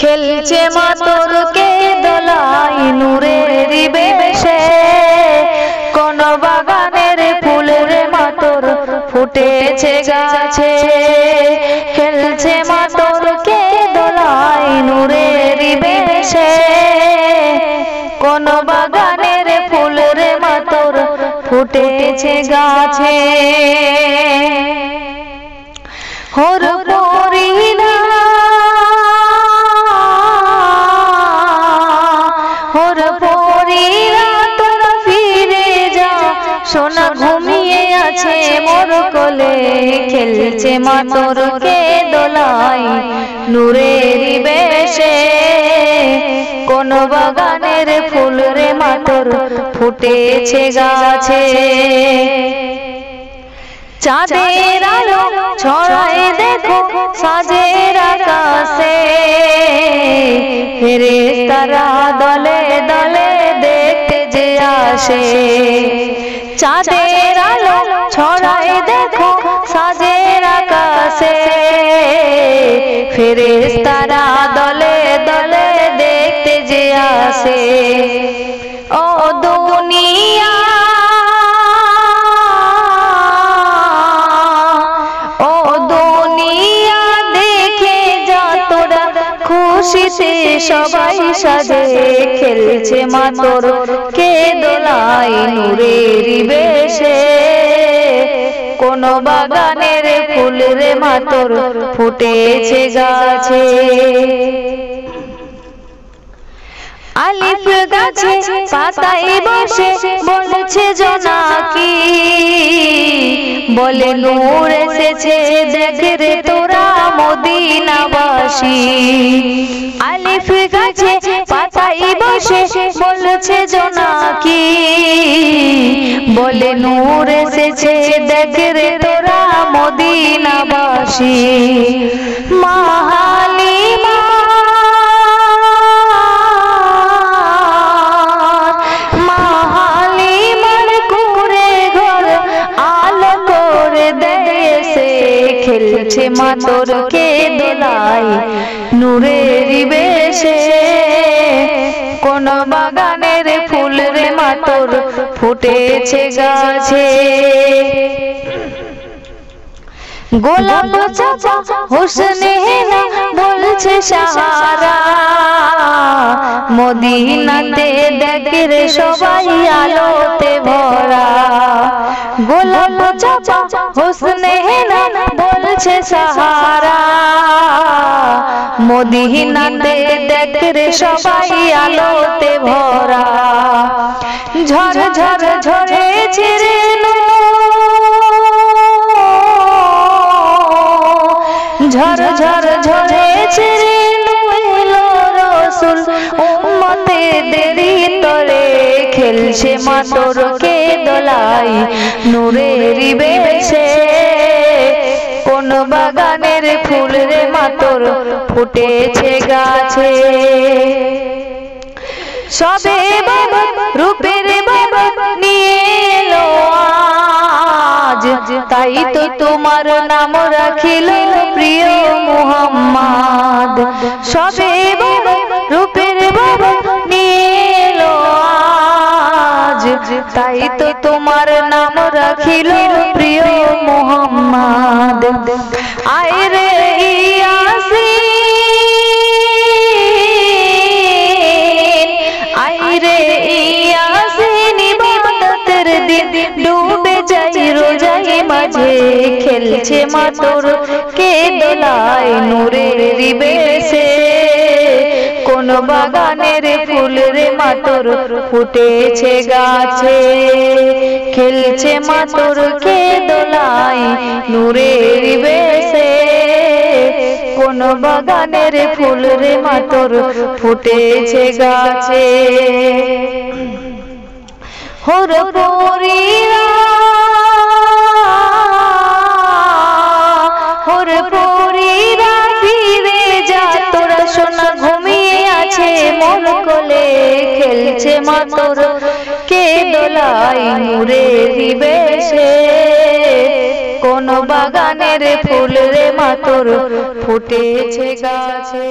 খেলছে মাতর কে দোলাই নূরের বেশে, কোন বাগানের ফুলের মাতর ফুটেছে গাছে। খেলছে মাতর কে দোলাই নূরের বেশে, কোন বাগানের ফুলের মাতর ফুটেছে গাছে। হোর পরিনা হোর পরিনা তোরা ফিরে যা, সোনা ঘুমিয়ে আছে মোর কোলে। খেলছে মাতর কে দোলাই নূরের বেশে, কোন বাগানের ফুলের মাতর ফুটেছে গাছে। চাঁদের আলো ছড়ায় দেখো সাজের আকাশে, ফেরেশতারা দলে দলে দেখতে যে আসে। চাঁদের আলো ছড়ায় দেখো সাজের আকাশে, ফেরেশতারা দলে দলে দেখতে যে আসে। ও দুনিয়া খুশিতে সবাই সাজে। খেলছে মাতর কে দোলাই নূরের বেশে, কোন বাগানের ফুলের মাতর ফুটেছে গাছে। আলিফ গাছে পাতায় বসে বলছে জোনাকি, বলে নূর এসেছে দেখ রে তোরা মদিনাবাসী। আলিফ গাছে পাতায় বসে বলছে জোনাকি, বলে নূর এসেছে দেখ রে তোরা মদিনাবাসী। মা হালিমা খেলছে মাতর কে দোলাই নূরের বেশে, কোন বাগানের ফুলের মাতর ফুটেছে গাছে। গোলাপ চাচা হোসনে হেনা বলছে সাহারা, মদিনাতে দেখ রে সবাই আলোতে ভরা। গোলাপ চাচা হোসনে হেনা বলছে সাহারা, মদিনাতে দেখ রে সবাই আলোতে ভরা। ঝর ঝর ঝরেছে রে ঝর ঝর ঝরেছে রে এলো রসুল উম্মতে দেরি তরে। খেলছে মাতর কে দোলাই নূরের বেশে, কোন বাগানের ফুলের মাতর ফুটেছে গাছে। সবে বাবা রূপের বাবা নিয়ে এলো আজ, তাই তো তোমার নাম রাখিল প্রিয় মুহাম্মদ। সবে বাবা রূপের বাবা নিয়ে এলো আজ, তাই তো তোমার নাম রাখিল প্রিয় মুহাম্মদ। আয় রে ইয়াসিন, আয় রে ইয়াসিন, ইবাদতের দিন ডুবে যাই রোজায় মাঝে। খেলছে মাতর কে দোলাই নূরের বেশে, কোন বাগানের ফুলের মাতর ফুটেছে গাছে। খেলছে মাতর কে দোলাই নূরের বেশে, কোন বাগানের ফুলের মাতর ফুটেছে গাছে। হোর পরিরা হোর পরিরা ফিরে যা তোরা সোনা ঘুমিয়ে আছে মোর কোলে। খেলছে মাতর কে দোলাই নূরের বেশে, কোন বাগানের ফুল রে মাতর ফুটেছে গাছে।